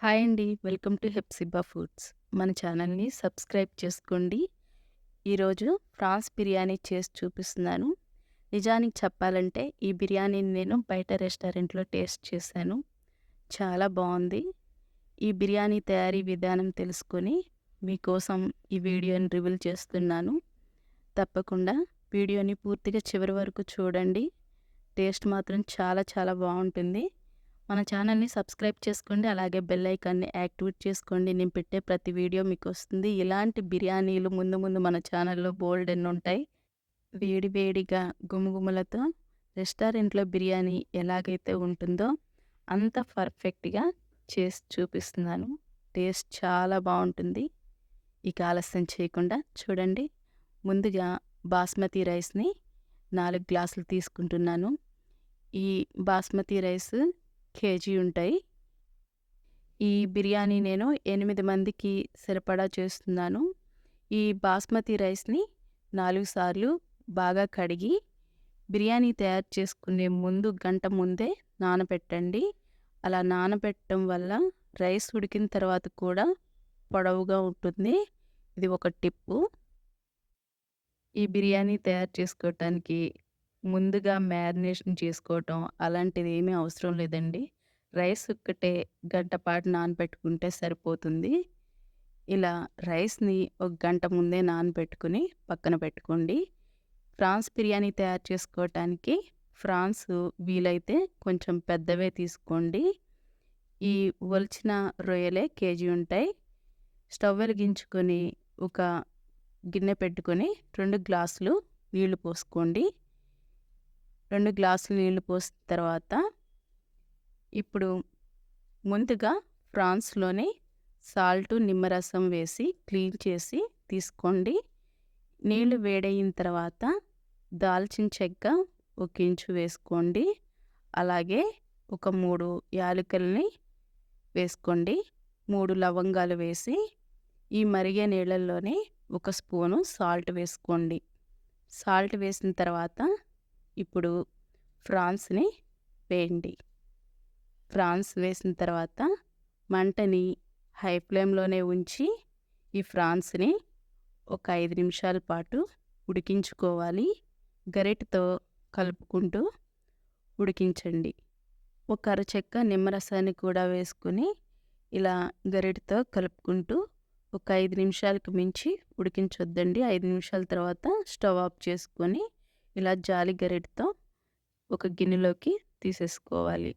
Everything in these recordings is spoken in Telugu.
హాయ్ అండి. Welcome to Hepsiba foods. మన ఛానల్‌ని సబ్స్క్రైబ్ చేసుకోండి. ఈరోజు ప్రాన్స్ బిర్యానీ చేసి చూపిస్తున్నాను. నిజానికి చెప్పాలంటే ఈ బిర్యానీని నేను బయట రెస్టారెంట్‌లో టేస్ట్ చేశాను. చాలా బావుంది. ఈ బిర్యానీ తయారీ విధానం తెలుసుకొని మీకోసం ఈ వీడియోని రివీల్ చేస్తున్నాను. తప్పకుండా వీడియోని పూర్తిగా చివరి వరకు చూడండి. టేస్ట్ మాత్రం చాలా చాలా బావుంటుంది. మన ఛానల్‌ని సబ్స్క్రైబ్ చేసుకోండి. అలాగే బెల్ ఐకాన్‌ని యాక్టివేట్ చేసుకోండి. నేను పెట్టే ప్రతి వీడియో మీకొస్తుంది. ఇలాంటి బిర్యానీలు ముందు ముందు మన ఛానల్‌లో బోలెడన్నుంటాయి. వేడి వేడిగా గుమగుమలతో రెస్టారెంట్‌లో బిర్యానీ ఎలాగైతే ఉంటుందో అంత పర్ఫెక్ట్‌గా చేసి చూపిస్తున్నాను. టేస్ట్ చాలా బావుంటుంది. ఇక ఆలస్యం చేయకుండా చూడండి. ముందుగా బాస్మతి రైస్‌ని 4 గ్లాసులు తీసుకుంటున్నాను. ఈ బాస్మతి రైస్ కేజీ ఉంటాయి. ఈ బిర్యానీ నేను 8 మందికి సరిపడా చేస్తున్నాను. ఈ బాస్మతి రైస్‌ని 4 సార్లు బాగా కడిగి, బిర్యానీ తయారు చేసుకునే ముందు గంట ముందే నానబెట్టండి. అలా నానబెట్టడం వల్ల రైస్ ఉడికిన తర్వాత కూడా పొడవుగా ఉంటుంది. ఇది ఒక టిప్పు. ఈ బిర్యానీ తయారు చేసుకోవటానికి ముందుగా మ్యారినేషన్ చేసుకోవటం అలాంటిది ఏమీ అవసరం లేదండి. రైస్ ఒక్కటే గంట పాటు నానబెట్టుకుంటే సరిపోతుంది. ఇలా రైస్‌ని ఒక గంట ముందే నానబెట్టుకొని పక్కన పెట్టుకోండి. ప్రాన్స్ బిర్యానీ తయారు చేసుకోవటానికి ఫ్రాన్స్ వీలైతే కొంచెం పెద్దవే తీసుకోండి. ఈ ఒలిచిన రొయ్యలే కేజీ ఉంటాయి. స్టవ్ వెలిగించుకొని ఒక గిన్నె పెట్టుకొని 2 గ్లాసులు నీళ్లు పోసుకోండి. 2 గ్లాసులు నీళ్లు పోసిన తర్వాత ఇప్పుడు ముందుగా ప్రాన్స్‌లోనే సాల్టు, నిమ్మరసం వేసి క్లీన్ చేసి తీసుకోండి. నీళ్లు వేడయిన తర్వాత దాల్చిన చెక్క ఒక ఇంచు వేసుకోండి. అలాగే ఒక 3 యాలకులని వేసుకోండి. 3 లవంగాలు వేసి ఈ మరిగే నీళ్ళల్లోనే ఒక స్పూను సాల్ట్ వేసుకోండి. సాల్ట్ వేసిన తర్వాత ఇప్పుడు ఫ్రాన్స్‌ని వేయండి. ఫ్రాన్స్ వేసిన తర్వాత మంటని హై ఫ్లేమ్‌లోనే ఉంచి ఈ ఫ్రాన్స్‌ని ఒక 5 నిమిషాల పాటు ఉడికించుకోవాలి. గరిటెతో కలుపుకుంటూ ఉడికించండి. ఒక అరచెక్క నిమ్మరసాన్ని కూడా వేసుకొని ఇలా గరిటెతో కలుపుకుంటూ ఒక 5 నిమిషాలకు మించి ఉడికించొద్దండి. 5 నిమిషాల తర్వాత స్టవ్ ఆఫ్ చేసుకొని ఇలా జాలి గరిటెతో ఒక గిన్నెలోకి తీసేసుకోవాలి.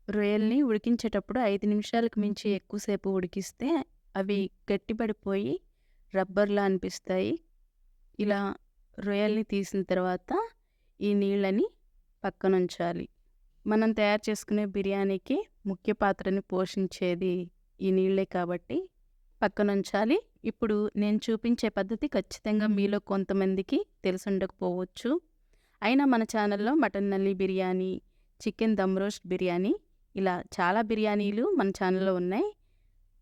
రొయ్యల్ని ఉడికించేటప్పుడు 5 నిమిషాలకు మించి ఎక్కువసేపు ఉడికిస్తే అవి గట్టిపడిపోయి రబ్బర్‌లా అనిపిస్తాయి. ఇలా రొయ్యల్ని తీసిన తర్వాత ఈ నీళ్ళని పక్కనుంచాలి. మనం తయారు చేసుకునే బిర్యానీకి ముఖ్య పాత్రని పోషించేది ఈ నీళ్ళే కాబట్టి పక్కనుంచాలి. ఇప్పుడు నేను చూపించే పద్ధతి ఖచ్చితంగా మీలో కొంతమందికి తెలిసుండకపోవచ్చు. అయినా మన ఛానల్‌లో మటన్ నల్లి బిర్యానీ, చికెన్ దమ్ రోస్ట్ బిర్యానీ ఇలా చాలా బిర్యానీలు మన ఛానల్‌లో ఉన్నాయి.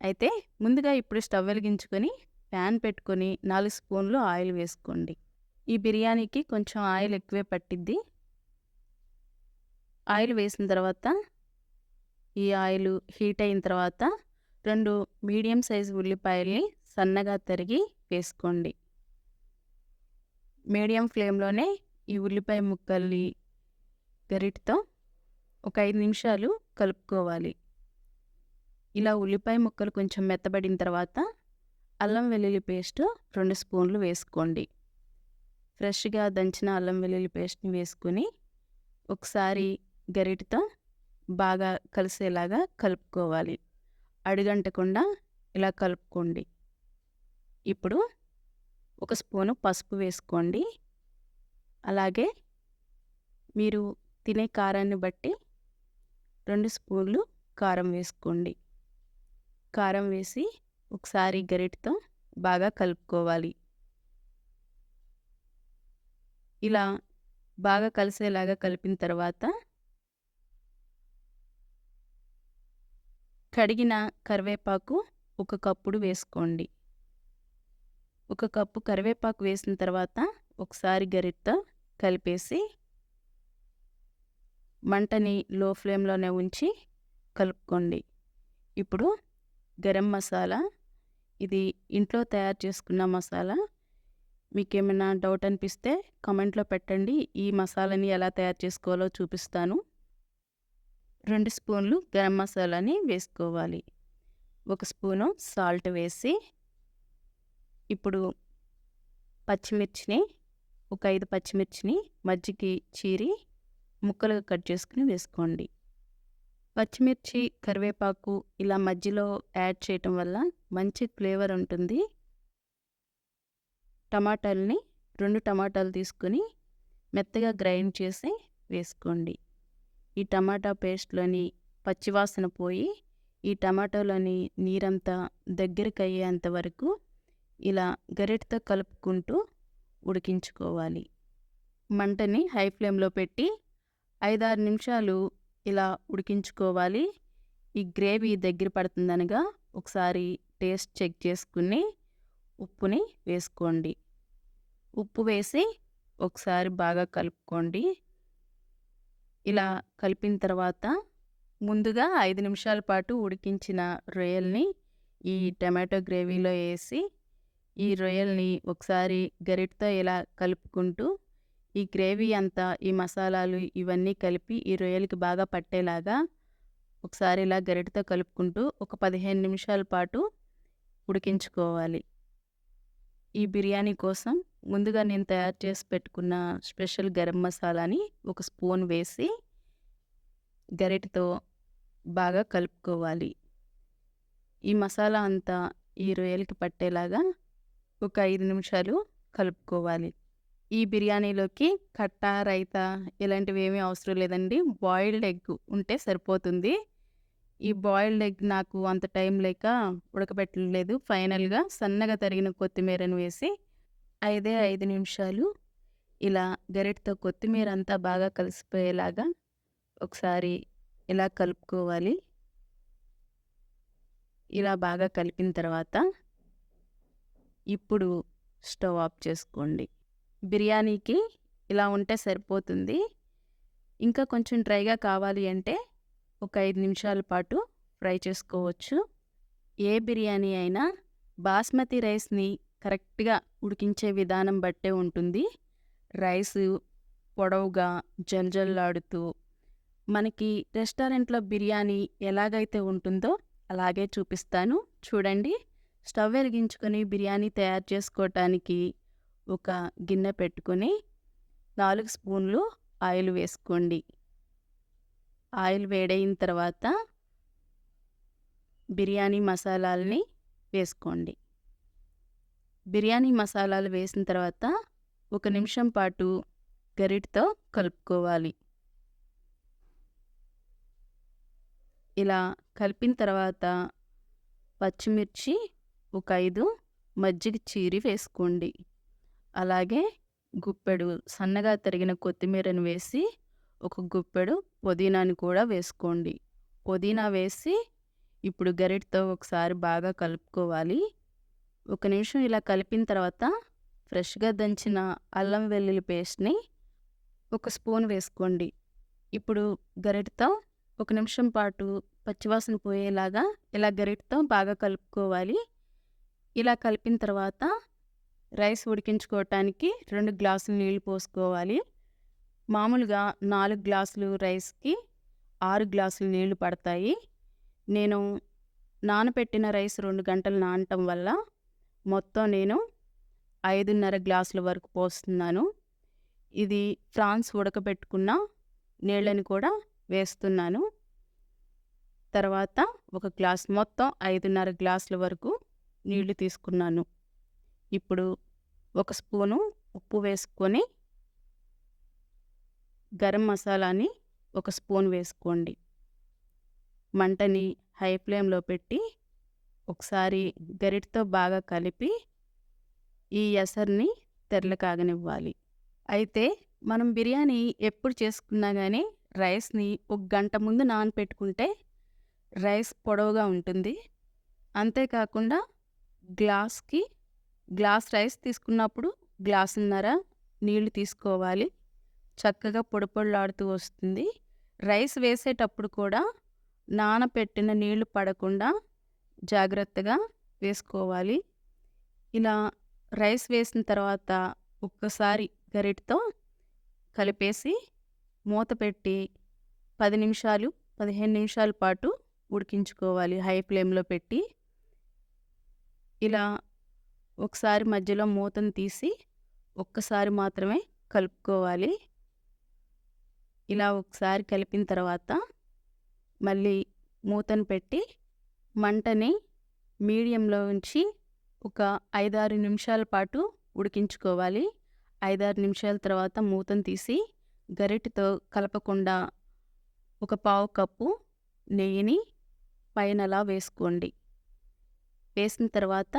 అయితే ముందుగా ఇప్పుడు స్టవ్ వెలిగించుకొని ప్యాన్ పెట్టుకొని 4 స్పూన్లు ఆయిల్ వేసుకోండి. ఈ బిర్యానీకి కొంచెం ఆయిల్ ఎక్కువే పట్టిద్ది. ఆయిల్ వేసిన తర్వాత ఈ ఆయిల్ హీట్ అయిన తర్వాత 2 మీడియం సైజు ఉల్లిపాయల్ని సన్నగా తరిగి వేసుకోండి. మీడియం ఫ్లేమ్‌లోనే ఈ ఉల్లిపాయ ముక్కల్ని గరిటెతో ఒక 5 నిమిషాలు కలుపుకోవాలి. ఇలా ఉల్లిపాయ ముక్కలు కొంచెం మెత్తబడిన తర్వాత అల్లం వెల్లుల్లి పేస్ట్ 2 స్పూన్లు వేసుకోండి. ఫ్రెష్‌గా దంచిన అల్లం వెల్లుల్లి పేస్ట్‌ని వేసుకొని ఒకసారి గరిటెతో బాగా కలిసేలాగా కలుపుకోవాలి. అడుగంటకుండా ఇలా కలుపుకోండి. ఇప్పుడు ఒక స్పూను పసుపు వేసుకోండి. అలాగే మీరు తినే కారాన్ని బట్టి 2 స్పూన్లు కారం వేసుకోండి. కారం వేసి ఒకసారి గరిటెతో బాగా కలుపుకోవాలి. ఇలా బాగా కలిసేలాగా కలిపిన తర్వాత కడిగిన కరివేపాకు ఒక కప్పుడు వేసుకోండి. ఒక కప్పు కరివేపాకు వేసిన తర్వాత ఒకసారి గరిటెతో కలిపేసి మంటని లో ఫ్లేమ్‌లోనే ఉంచి కలుపుకోండి. ఇప్పుడు గరం మసాలా, ఇది ఇంట్లో తయారు చేసుకున్న మసాలా. మీకేమైనా డౌట్ అనిపిస్తే కామెంట్లో పెట్టండి. ఈ మసాలాని ఎలా తయారు చేసుకోవాలో చూపిస్తాను. 2 స్పూన్లు గరం మసాలాని వేసుకోవాలి. 1 స్పూను సాల్ట్ వేసి, ఇప్పుడు పచ్చిమిర్చిని, ఒక 5 పచ్చిమిర్చిని మధ్యకి చీరి ముక్కలుగా కట్ చేసుకుని వేసుకోండి. పచ్చిమిర్చి, కరివేపాకు ఇలా మధ్యలో యాడ్ చేయటం వల్ల మంచి ఫ్లేవర్ ఉంటుంది. టమాటాలని 2 టమాటాలు తీసుకొని మెత్తగా గ్రైండ్ చేసి వేసుకోండి. ఈ టమాటా పేస్ట్లోని పచ్చివాసన పోయి ఈ టమాటాలోని నీరంతా దగ్గరికి అయ్యేంత వరకు ఇలా గరిటెతో కలుపుకుంటూ ఉడికించుకోవాలి. మంటని హై ఫ్లేమ్లో పెట్టి 5-6 నిమిషాలు ఇలా ఉడికించుకోవాలి. ఈ గ్రేవీ దగ్గర పడుతుందనగా ఒకసారి టేస్ట్ చెక్ చేసుకుని ఉప్పుని వేసుకోండి. ఉప్పు వేసి ఒకసారి బాగా కలుపుకోండి. ఇలా కలిపిన తర్వాత ముందుగా 5 నిమిషాల పాటు ఉడికించిన రొయ్యల్ని ఈ టమాటో గ్రేవీలో వేసి, ఈ రొయ్యల్ని ఒకసారి గరిటెతో ఇలా కలుపుకుంటూ ఈ గ్రేవీ అంతా, ఈ మసాలాలు ఇవన్నీ కలిపి ఈ రొయ్యలకి బాగా పట్టేలాగా ఒకసారి ఇలా గరిటెతో కలుపుకుంటూ ఒక 15 నిమిషాల పాటు ఉడికించుకోవాలి. ఈ బిర్యానీ కోసం ముందుగా నేను తయారు చేసి పెట్టుకున్న స్పెషల్ గరం మసాలాని 1 స్పూన్ వేసి గరిటెతో బాగా కలుపుకోవాలి. ఈ మసాలా అంతా ఈ రొయ్యలకి పట్టేలాగా ఒక 5 నిమిషాలు కలుపుకోవాలి. ఈ బిర్యానీలోకి కట్ట, రైతా ఇలాంటివి ఏమీ అవసరం లేదండి. బాయిల్డ్ ఎగ్ ఉంటే సరిపోతుంది. ఈ బాయిల్డ్ ఎగ్ నాకు అంత టైం లేక ఉడకబెట్టలేదు. ఫైనల్గా సన్నగా తరిగిన కొత్తిమీరను వేసి 5 నిమిషాలు ఇలా గరిటెతో కొత్తిమీర అంతా బాగా కలిసిపోయేలాగా ఒకసారి ఇలా కలుపుకోవాలి. ఇలా బాగా కలిపిన తర్వాత ఇప్పుడు స్టవ్ ఆఫ్ చేసుకోండి. బిర్యానీకి ఇలా ఉంటే సరిపోతుంది. ఇంకా కొంచెం డ్రైగా కావాలి అంటే ఒక 5 నిమిషాల పాటు ఫ్రై చేసుకోవచ్చు. ఏ బిర్యానీ అయినా బాస్మతి రైస్ని కరెక్ట్గా ఉడికించే విధానం బట్టే ఉంటుంది. రైసు పొడవుగా జల్జల్లాడుతూ మనకి రెస్టారెంట్లో బిర్యానీ ఎలాగైతే ఉంటుందో అలాగే చూపిస్తాను చూడండి. స్టవ్ వెలిగించుకొని బిర్యానీ తయారు చేసుకోవటానికి ఒక గిన్నె పెట్టుకొని 4 స్పూన్లు ఆయిల్ వేసుకోండి. ఆయిల్ వేడైన తర్వాత బిర్యానీ మసాలాలని వేసుకోండి. బిర్యానీ మసాలాలు వేసిన తర్వాత 1 నిమిషం పాటు గరిటెతో కలుపుకోవాలి. ఇలా కలిపిన తర్వాత పచ్చిమిర్చి ఒక 5 మజ్జిగ చీరి వేసుకోండి. అలాగే గుప్పెడు సన్నగా తరిగిన కొత్తిమీరను వేసి ఒక గుప్పెడు పుదీనాని కూడా వేసుకోండి. పుదీనా వేసి ఇప్పుడు గరిటెతో ఒకసారి బాగా కలుపుకోవాలి. 1 నిమిషం ఇలా కలిపిన తర్వాత ఫ్రెష్గా దంచిన అల్లం వెల్లుల్లి పేస్ట్ని 1 స్పూన్ వేసుకోండి. ఇప్పుడు గరిటెతో 1 నిమిషం పాటు పచ్చివాసన పోయేలాగా ఇలా గరిటెతో బాగా కలుపుకోవాలి. ఇలా కలిపిన తర్వాత రైస్ ఉడికించుకోవటానికి 2 గ్లాసులు నీళ్ళు పోసుకోవాలి. మామూలుగా 4 గ్లాసులు రైస్కి 6 గ్లాసులు నీళ్లు పడతాయి. నేను నానబెట్టిన రైస్ 2 గంటలు నానటం వల్ల మొత్తం నేను 5.5 గ్లాసుల వరకు పోస్తున్నాను. ఇది ఫ్రాన్స్ ఉడకబెట్టుకున్న నీళ్ళని కూడా వేస్తున్నాను. తర్వాత 1 గ్లాస్, మొత్తం 5.5 గ్లాసుల వరకు నీళ్లు తీసుకున్నాను. ఇప్పుడు 1 స్పూను ఉప్పు వేసుకొని గరం మసాలాని 1 స్పూన్ వేసుకోండి. మంటని హై ఫ్లేమ్లో పెట్టి ఒకసారి గరిటెతో బాగా కలిపి ఈ ఎసర్ని తెరలకాగనివ్వాలి. అయితే మనం బిర్యానీ ఎప్పుడు చేసుకున్నా కానీ రైస్ని 1 గంట ముందు నానపెట్టుకుంటే రైస్ పొడవుగా ఉంటుంది. అంతేకాకుండా గ్లాస్ రైస్ తీసుకున్నప్పుడు గ్లాసున్నర నీళ్లు తీసుకోవాలి. చక్కగా పొడి పొడిలాడుతూ వస్తుంది. రైస్ వేసేటప్పుడు కూడా నానపెట్టిన నీళ్లు పడకుండా జాగ్రత్తగా వేసుకోవాలి. ఇలా రైస్ వేసిన తర్వాత ఒక్కసారి గరిటెతో కలిపేసి మూత పెట్టి 10 నిమిషాలు, 15 నిమిషాల పాటు ఉడికించుకోవాలి హై ఫ్లేమ్‌లో పెట్టి. ఇలా ఒకసారి మధ్యలో మూతను తీసి ఒక్కసారి మాత్రమే కలుపుకోవాలి. ఇలా ఒకసారి కలిపిన తర్వాత మళ్ళీ మూతను పెట్టి మంటని మీడియంలో ఉంచి ఒక 5-6 నిమిషాల పాటు ఉడికించుకోవాలి. 5-6 నిమిషాల తర్వాత మూతను తీసి గరిటెతో కలపకుండా ఒక పావు కప్పు నెయ్యిని పైన అలా వేసుకోండి. వేసిన తర్వాత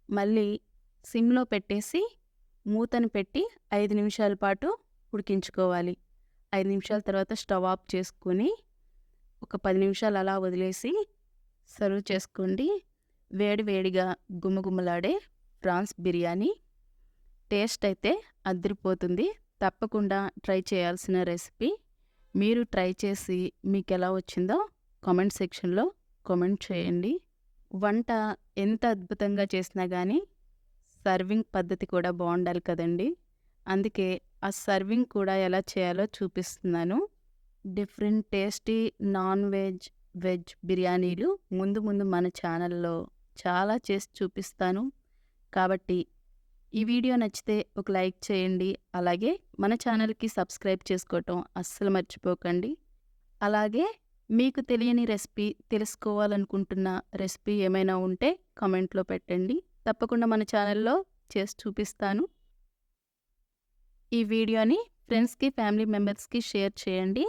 మళ్ళీ సిమ్‌లో పెట్టేసి మూతను పెట్టి 5 నిమిషాల పాటు ఉడికించుకోవాలి. 5 నిమిషాల తర్వాత స్టవ్ ఆఫ్ చేసుకొని ఒక 10 నిమిషాలు అలా వదిలేసి సర్వ్ చేసుకోండి. వేడి వేడిగా గుమగుమలాడే ప్రాన్స్ బిర్యానీ. టేస్ట్ అయితే అదిరిపోతుంది. తప్పకుండా ట్రై చేయాల్సిన రెసిపీ. మీరు ట్రై చేసి మీకెలా వచ్చిందో కామెంట్ సెక్షన్‌లో కామెంట్ చేయండి. వంట ఎంత అద్భుతంగా చేసినా గానీ సర్వింగ్ పద్ధతి కూడా బావుండాలి కదండీ! అందుకే ఆ సర్వింగ్ కూడా ఎలా చేయాలో చూపిస్తున్నాను. Different tasty non veg, veg బిర్యానీలు ముందు ముందు మన ఛానల్‌లో చాలా చేసి చూపిస్తాను. కాబట్టి ఈ వీడియో నచ్చితే ఒక లైక్ చేయండి. అలాగే మన ఛానల్‌కి సబ్స్క్రైబ్ చేసుకోవటం అస్సలు మర్చిపోకండి. అలాగే మీకు తెలియని రెసిపీ, తెలుసుకోవాలనుకుంటున్న రెసిపీ ఏమైనా ఉంటే కామెంట్‌లో పెట్టండి. తప్పకుండా మన ఛానల్‌లో చేసి చూపిస్తాను. ఈ వీడియోని ఫ్రెండ్స్‌కి, ఫ్యామిలీ మెంబర్స్‌కి షేర్ చేయండి.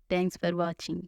Thanks for watching.